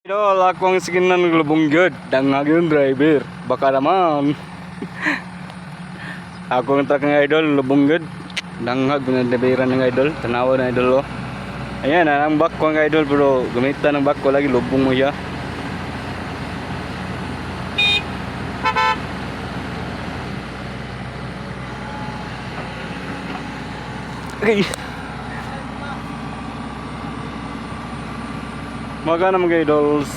Idol, ako ang sikinan ng lubong good. Dangag yung driver. Baka naman. Ako ang truck ng idol, lubong good. Dangag, binadabira ng idol. Tanawa ng idol, oh. Ayan, ang back ko ang idol, pero gamitan ng back ko lagi, lubong mo siya. Okay. Maga na mga idols.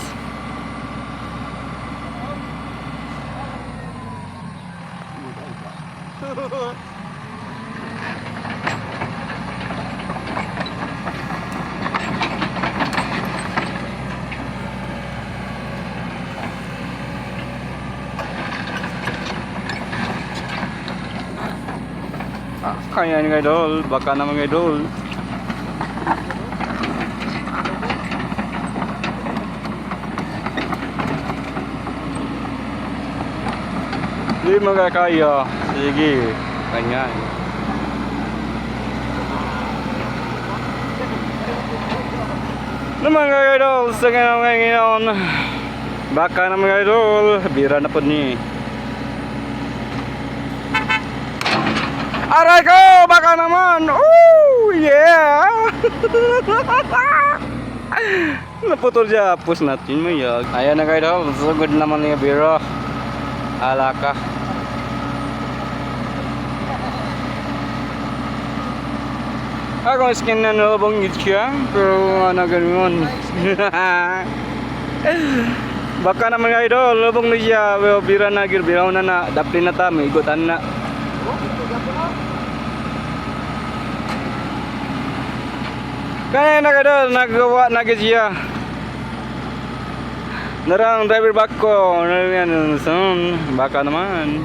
Kaya mga idol, baka na mga idol. Hindi magkakaya. Sige, ganyan. Naman mga idol, sa ganyan ngayon. Baka na mga idol, bira na po ni. Aray ko, baka naman. Oh, yeah. Naputol siya, pus natin mo yag. Ayan na kayo daw, sugod naman niya biro. Alaka. Ako skin na nalabang siya, pero ano ganun. Baka naman kayo daw, labang na siya, bira na, biraw na, dapli na ta, may igutan na. Kaya na kadol, nagawa na siya. Narang driver back ko, narang son, baka naman.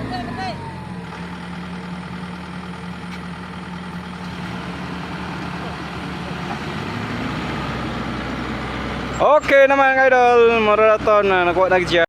Okay naman idol, maraton na nakuha na siya.